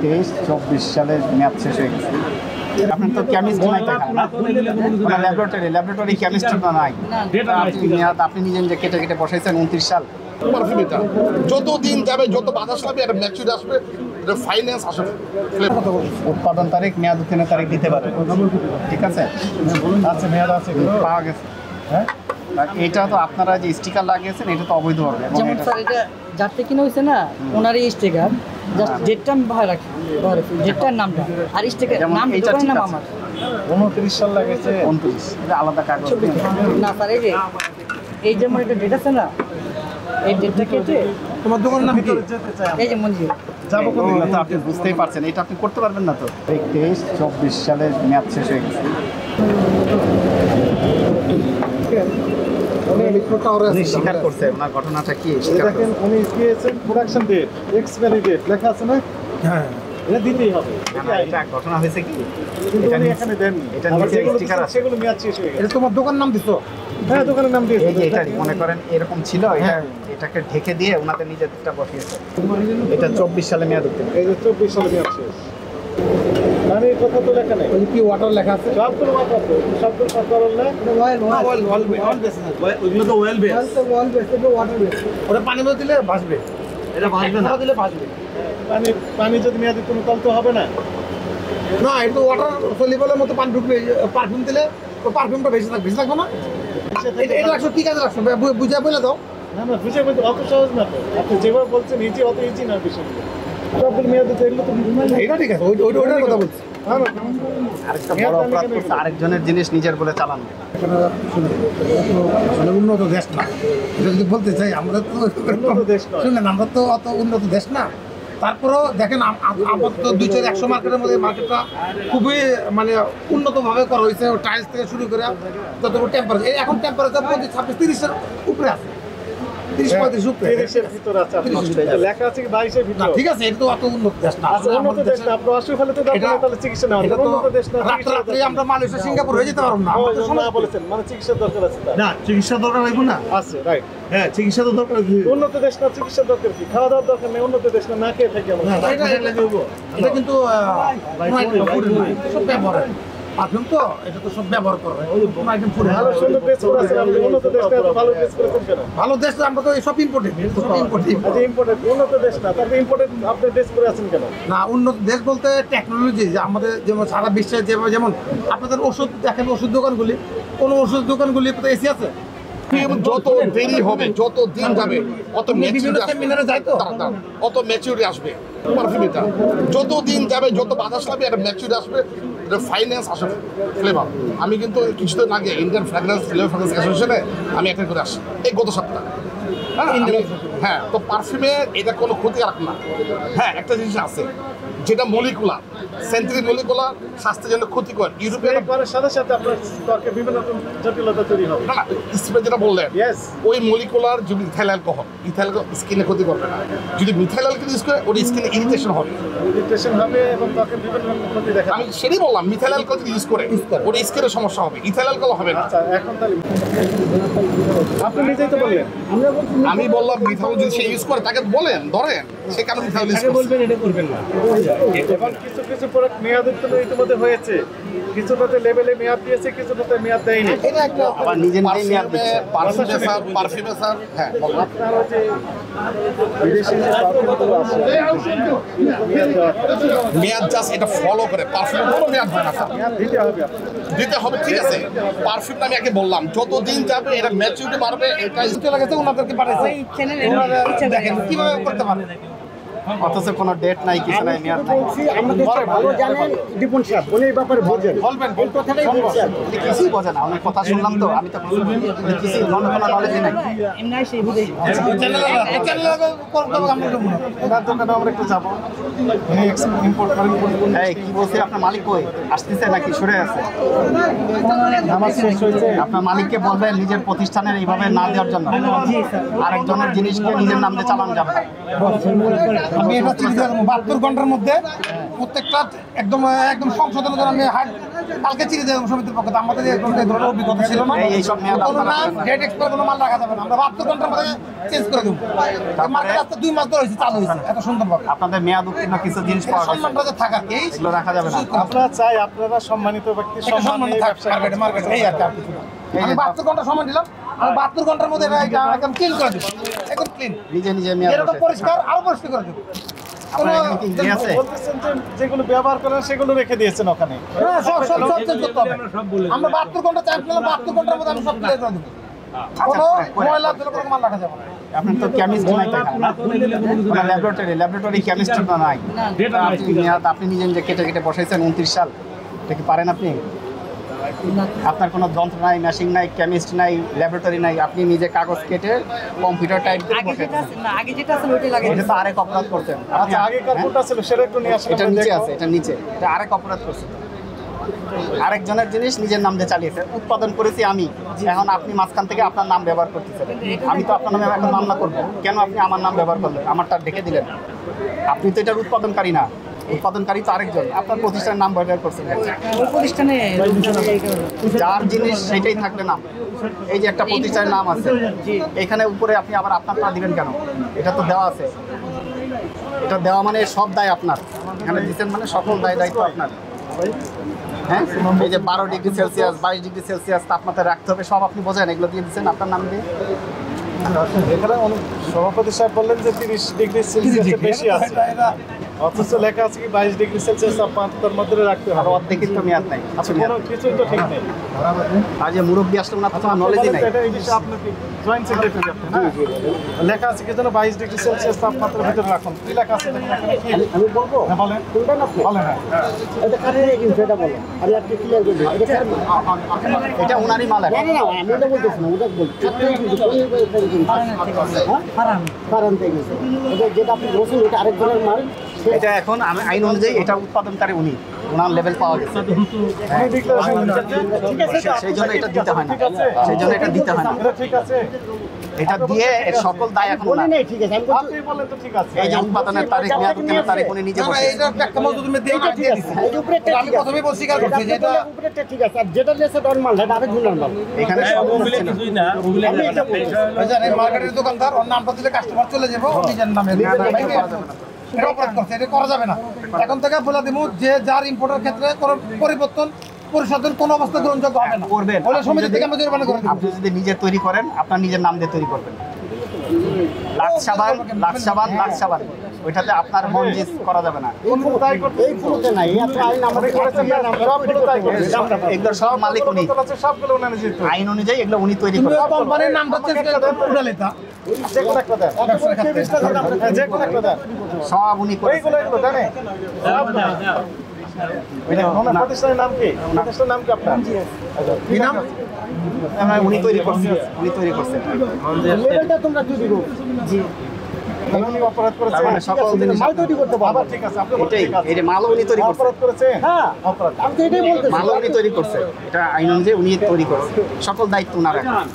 23-24 সালে মেয়াদ শেষ হয়ে গেছে। আপনার তো কেমিস্ট্রি নাই না, ল্যাবরেটরি কেমিস্ট্রি তো নাই। মেয়াদ আপনি নিজে নিজে কেটে কেটে বসাইছেন 29 সাল। পারফিউমটা যত দিন যাবে, যত বাতাস লাগবে, একটা ম্যাচুর আসবে, ফাইন্যান্স আসবে। উৎপাদন তারিখ, মেয়াদ উত্তীর্ণের তারিখ দিতে পারে, ঠিক আছে? আচ্ছা, মেয়াদ আছে, পাওয়া গেছে। হ্যাঁ, এটা তো আপনারা যে স্টিকার লাগিয়েছেন এটা তো অবৈধ হবে। যেমন স্যার এটা যার থেকে কিনে হয়েছে না ওনারই স্টিকার, জাস্ট ডেটটা আমি ভালো রাখি, ডেটটার নামটা আর স্টিকার নাম, দোকানের নাম আমার 29 সাল লাগিয়েছে। 29 এটা আলাদা কাগজ না স্যার। এই যে আমার একটা ডেট আছে না, এই ডেটটা কেটে তোমার দোকানের নাম কি? এই যে মঞ্জিল যাবো তো আপনি বুঝতেই পারছেন, এটা আপনি করতে পারবেন না তো। 23-24 সালে মেয়াদ শেষ হয়ে গেছে। উনি স্বীকার করছে ওনার ঘটনাটা কি। দেখেন উনি দিয়েছেন প্রোডাকশন ডেট, এক্সপায়ারি ডেট লেখা আছে না? হ্যাঁ, এটা দিতেই হবে। এটা ঘটনা হয়েছে কি, কিন্তু উনি এখানে দেননি, এটা নিচে স্টিকার আছে, সেগুলো মেয়াদ শেষ হয়ে গেছে। এটা তোমার দোকান নাম দিছো? হ্যাঁ, দোকানের নাম দিয়েছে। এই যে এটা মনে করেন এরকম ছিল, এটাকে ঢেকে দিয়ে ওনাদের নিজেরটা বসিয়েছে। এটা 24 সালে মেয়াদ উত্তীর্ণ। এই যে 24 সালে মেয়াদ শেষ, মানে এই কথা তো লেখা নেই। কি ওয়াটার লেখা আছে? সবগুলো মাত্র সবগুলো কথা বললে ওইগুলো তো ওয়েল বেস, ওয়াটার বেস। ওটা পানির মধ্যে দিলে ভাসবে, এটা ভাসবে না, দিলে ভাসবে। পানি যদি মেয়াদ উত্তীর্ণ তাহলে তো হবে না। না, এটা তো ওয়াটার সলিবলের মতো পানি ঢুকবে। পারফিউম দিলে পারফিউমটা ভেসে থাকবে না? এটা রাখছো, ঠিক আছে রাখছো, বুঝে বলে দাও। না না, বুঝে বলতে অত সহজ না তো। আপনি যেভাবে বলছেন ইজি, অত ইজি না বিষয়গুলো। সবগুলো মেয়াদ উত্তীর্ণ, এগুলো তো এটা ঠিক আছে, ওইটার কথা বলছি। হ্যাঁ, আরেকটা বড় অপরাধ করছে, আরেকজনের জিনিস নিজের বলে চালানো। আসলে উন্নত দেশ না, এটা যদি বলতে চাই আমরা তো উন্নত দেশ নয়। শুনলেন, আমরা তো অত উন্নত দেশ না। তারপরেও দেখেন আমার তো 200-100 মার্কেটের মধ্যে মার্কেটটা খুবই মানে উন্নতভাবে করা হয়েছে। টাইলস থেকে শুরু করে যতটুকু টেম্পারেচার, এখন টেম্পারেচার 25-26-30-এর উপরে আছে, 30-35 উপরে। 30-এর ভিতরে আছে, লেখা আছে কি 22-এর ভিতরে। ঠিক আছে, এটা তো অত উন্নত দেশ না। আচ্ছা, উন্নত দেশ না, আপনি অসুখ হলে তো দরকার তাহলে চিকিৎসা নেওয়া। এটা তো উন্নত দেশ না, রাত্রে আমরা মালয়েশিয়া সিঙ্গাপুর হয়ে যেতে পারবো না। আমরা তো না বলেছেন, মানে চিকিৎসার দরকার আছে তার। না চিকিৎসা দরকার হইব না। আছে, রাইট। হ্যাঁ, চিকিৎসা তো দরকার। উন্নত দেশ না, চিকিৎসার দরকার কি? খাওয়া দাওয়ার দরকার নেই, উন্নত দেশ না, না খেয়ে থাকি আমরা। এটা কিন্তু সব ব্যবহার পারফিউম তো, এটা তো সব ব্যবহার করে কোনো আইটেম ফুড। ভালো সুন্দর ড্রেস করে আছেন আপনি, উন্নত দেশ না, এত ভালো ড্রেস করেছেন কেন? ভালো দেশ তো, আমরা তো সব ইম্পোর্টেড। আচ্ছা, ইম্পোর্টেড, উন্নত দেশ না, তারপরে ইম্পোর্টেড আপনি ড্রেস করে আছেন কেন? না, উন্নত দেশ বলতে টেকনোলজি, যে আমাদের যেমন সারা বিশ্বে যেমন আপনাদের ওষুধ দেখেন, ওষুধ দোকানগুলি, কোনো ওষুধ দোকানগুলি তো এসি আছে। যত দেরি হবে, যত দিন যাবে, অত বিভিন্ন সেমিনারে যায় তো, অত ম্যাচুরিটি আসবে। পারফিউমটা যত দিন যাবে, যত বাতাস লাগবে, একটা ম্যাচুরিটি আসবে, ফাইন্যান্স আসবে, ফ্লেভার। আমি কিন্তু কিছুদিন আগে ইন্ডিয়ান ফ্র্যাগ্রেন্স অ্যাসোসিয়েশনে আমি অ্যাটেন্ড করে আসি, এই গত সপ্তাহে। হ্যাঁ, তো পারফিউমে এটা কোনো ক্ষতি রাখে না। হ্যাঁ, একটা জিনিস আছে যেটা মলিকুলার, সেন্ট্রিক মলিকুলার, স্বাস্থ্যের জন্য ক্ষতিকর। ইউরোপিয়ান পরের সাথে সাথে আপনার ত্বকে বিভিন্ন রকম জটিলতা তৈরি হবে। না, স্প্রে যেটা বললেন, Yes. ওই মলিকুলার যদি ইথাইল অ্যালকোহল, ইথাইল স্কিনে ক্ষতি করবে না। যদি মিথাইল অ্যালকোহল ইউজ করে, ওর স্কিনে ইরিটেশন হবে, ইরিটেশন হবে এবং ত্বকের বিভিন্ন রকম ক্ষতি দেখা আমি সেটাই বললাম। মিথাইল অ্যালকোহল যদি ইউজ করে, ওর স্কিনের সমস্যা হবে, ইথাইল অ্যালকোহল হবে না। আচ্ছা, এখন তাহলে আপনি নিজেই তো বললেন। আমি বললাম মিথাইল যদি সে ইউজ করে, তাকে বলেন, ধরেন সে কেন মিথাইল ইউজ করছে। বলবেন এটা করবেন না। এখন কিছু কিছু প্রোডাক্ট মেয়াদ উত্তীর্ণ ইতিমধ্যে হয়েছে, কিছুটাতে লেভেলে মেয়াদ দিয়েছে, কিছুটাতে মেয়াদ দেয়নি। এটা একটা আবার নিজের নিজেই মেয়াদ দিচ্ছে। পারফিউমে স্যার, হ্যাঁ বলুন। আপনার যে বিদেশি যে পারফিউমগুলো আছে, মেয়াদ দেওয়া, মেয়াদ জাস্ট এটা ফলো করে, পারফিউম কোনো মেয়াদ হয় না স্যার, মেয়াদ দিতে হবে আপনার। দিতে হবে। ঠিক আছে, পারফিউমটা আমি আগে বললাম, যত দিন যাবে এটা ম্যাচুরিটি বাড়বে। এটা চলে গেছে, ওনাদেরকে পাঠাইছে। ওই চ্যানেলে দেখেন কিভাবে করতে পারে, অথচ কোনো ডেট নাই, কিছু নাই, মেয়াদ নাই। আমাদের ভালো জানেন দীপন সাহেব, উনি এই ব্যাপারে বোঝেন। বলবেন, এই কথাটাই বলছেন। উনি কিছুই বোঝে না। অনেক কথা শুনলাম তো, আমি তো কিছুই কোনো নলেজই নাই। এমনি সেই বুঝে আমরা একটু যাবো। এই কি বলছি, আপনার মালিক কই আসতেছে নাকি সরে আছে? আমার শেষ হয়েছে। আপনার মালিককে বলবেন নিজের প্রতিষ্ঠানের এইভাবে না দেওয়ার জন্য, আরেকজনের জিনিসকে নিজের নাম দিয়ে চালানো যাবে। আমি এটা চিঠি দিয়ে 72 ঘন্টার মধ্যে প্রত্যেকটা একদম একদম সংশোধনের জন্য আমি কালকে চিঠি দেবো সমিতির পক্ষে। আমাদের এই ধরনের অভিজ্ঞতা ছিল না, এইসব মেয়াদ কোনো নাম ডেট এক্সপায়ার কোনো মাল রাখা যাবে না। আমরা 72 ঘন্টার মধ্যে চেঞ্জ করে দেবো। মার্কেট আজকে 2 মাস ধরে হয়েছে, চালু হয়েছে এত সুন্দরভাবে। আপনাদের মেয়াদ উত্তীর্ণ কিছু জিনিস পাওয়া গেছে, সম্মানটা যে থাকার এই এগুলো রাখা যাবে না। আপনারা চাই আপনারা সম্মানিত ব্যক্তি সম্মান নিয়ে ব্যবসা মার্কেটে মার্কেটে এই আর কি, আর কিছু না। আমি 72 ঘন্টা সময় দিলাম, আমি 72 ঘন্টার মধ্যে এটা একদম ক্লিন করে দেবো, একদম ক্লিন, নিজে নিজে মেয়াদ এরকম বসে। পরিষ্কার আরো পরিষ্কার করে দেবো। আপনার এখানে কি ইয়ে আছে? বলতেছেন যে যেগুলো ব্যবহার করেন সেগুলো রেখে দিয়েছেন ওখানে। হ্যাঁ, সব চেঞ্জ করতে হবে। আমরা 72 ঘন্টা টাইম পেলাম, 72 ঘন্টার মধ্যে আমি সব ক্লিয়ার করে দেবো। কোনো ময়লা তুলে কোনো মাল রাখা যাবে না। আপনার তো কেমিস্ট নাই তো এখানে, না? ল্যাবরেটরি কেমিস্ট তো নাই। তা আপনি মেয়াদ আপনি নিজে নিজে কেটে কেটে বসাইছেন 29 সাল, এটা কি পারেন আপনি? আপনার কোনো যন্ত্র নাই, মেশিন নাই, কেমিস্ট নাই, ল্যাবরেটরি নাই, আপনি নিজে কাগজ কেটে কম্পিউটার টাইপ করে আগে যেটা বসাইছেন। আছে না, আগে যেটা আছে ওইটাই লাগে। এটা তো আরেক অপরাধ করছেন আপনি। আচ্ছা, আগেকার কোনটা ছিল সেটা একটু নিয়ে আসেন। এটা নিচে আছে, এটা নিচে, এটা আরেক অপরাধ করছে। আরেকজনের জিনিস নিজের নাম দিয়ে চালিয়েছে, উৎপাদন করেছি আমি, এখন আপনি মাঝখান থেকে আপনার নাম ব্যবহার করতেছেন। আমি তো আপনার নামে এখন মামলা করবো, কেন আপনি আমার নাম ব্যবহার করলেন, আমারটা ঢেকে দিলেন? আপনি তো এটার উৎপাদনকারী না, উৎপাদনকারী তো আরেকজন, আপনার প্রতিষ্ঠানের নাম ব্যবহার করছেন। ওই প্রতিষ্ঠানে যার জিনিস সেটাই থাকলে নাম। এই যে একটা প্রতিষ্ঠানের নাম আছে, এখানে উপরে আপনি আবার আপনারটা দিবেন কেন? এটা তো দেওয়া আছে, এটা দেওয়া মানে সব দায় আপনার, এখানে দিচ্ছেন মানে সকল দায়িত্ব আপনার। হ্যাঁ, এই যে 12 ডিগ্রি সেলসিয়াস 22 ডিগ্রি সেলসিয়াস তাপমাত্রা রাখতে হবে, সব আপনি বোঝেন, এগুলো দিয়ে দিচ্ছেন আপনার নাম দিয়ে। এখানে সভাপতি সাহেব বললেন যে 30 ডিগ্রি সেলসিয়াসের বেশি আছে, অথচ লেখা আছে কি 22 ডিগ্রি সেলসিয়াস তাপমাত্রার মধ্যে রাখতে আর হবে। অর্ধেকের তো মেয়াদ নাই। আচ্ছা, কোনো কিছুই তো ঠিক নেই। আর যে মুরব্বী আসলে ওনার তো কোনো নলেজই নাই। এটা এই বিষয়ে আপনি কি জয়েন্ট সেক্রেটারি আপনি? হ্যাঁ, লেখা আছে কি যেন 22 ডিগ্রি সেলসিয়াস তাপমাত্রার ভিতরে রাখুন। কি লেখা আছে দেখুন এখানে কি? আমি বলবো হ্যাঁ, বলেন কোনটা না আপনি? বলেন। হ্যাঁ, এটা কাটে কিন্তু এটা বলো আমি আপনি ক্লিয়ার করে দিই এটা কার এটা ওনারই মাল না এখন। না না আমি ওটা বলতেছি না ওটা বলছি কাটতে কিন্তু কারণ থেকে এটা যেটা আপনি বলছেন এটা আরেকজনের মাল এটা এখন আমি আইন অনুযায়ী এটা উৎপাদনকারী উনি, ওনার লেভেল পাওয়া গেছে। আপনি ডিক্লারেশন দিচ্ছেন যে ঠিক আছে, সেই জন্য এটা দিতে হয় না, ঠিক আছে, সেই জন্য এটা দিতে হয় না। এটা ঠিক আছে। এটা দিয়ে এর সকল দায় এখন বলি ওনার। নাই ঠিক আছে আমি বলছি আপনি বলেন তো ঠিক আছে। এই যে উৎপাদনের তারিখ, মেয়াদ উত্তীর্ণের তারিখ উনি নিজে না, না, বসে। এটা একটা মজুদ মে দিয়ে ঠিক আছে এই যে উপরেরটা আমি ঠিক আছে প্রথমে বল স্বীকার করছি যে এটা এটা উপরেরটা ঠিক আছে আর যেটা লেছে নরমাল এটা আরেকজনের মাল এখানে সব ছিল। আমি এটা বলছি এই মার্কেটের দোকানদার ওর নামটা দিলে কাস্টমার চলে যাবে, ও নিজের নামে এটা অপরাধ করছে, এটা করা যাবে না। এখন থেকে বলে দিব যে যার ইম্পোর্টের ক্ষেত্রে কোনো পরিবর্তন পরিশোধন কোনো অবস্থা গ্রহণযোগ্য হবে না। করবেন। বলে সমিতি থেকে আমরা জরিমানা করে দেব। আপনি যদি নিজে তৈরি করেন, আপনার নিজের নাম দিয়ে তৈরি করবেন। লাক্স সাবান ওইটাতে আপনার মঞ্জিস করা যাবে না। এই পুরোতে নাই এত আইন আমাদের করেছে না আমরা সবগুলো তাই করছে। এগুলো সব মালিক উনি, সবগুলো উনি নিজে তৈরি। আইন অনুযায়ী এগুলো উনি তৈরি তুমি করেন। কোম্পানির নামটা চেঞ্জ করে উড়ালে লেতা যে কোনো একটা দেন। ব্যবসার ক্ষেত্রে হ্যাঁ, যে কোনো একটা দেন। সব উনি করেন। এইগুলো জানে প্রতিষ্ঠানের নাম কি? প্রতিষ্ঠানের নাম কি আপনার? কি নাম? উনি তৈরি করছেন, উনি তৈরি করছেন। লেভেলটা তোমরা তৈরি করো উনি অপরাধ করেছে। তার মানে সকল জিনিস মাল তৈরি করতে পারো আবার ঠিক আছে, আপনি বলেন এটাই, ঠিক আছে। এই যে মালও উনি তৈরি করছেন, অপরাধ করেছে। হ্যাঁ অপরাধ। আমি তো এটাই বলতেছি মালও উনি তৈরি করছেন, এটা আইন অনুযায়ী উনি তৈরি করছেন, সকল দায়িত্ব ওনার এখন।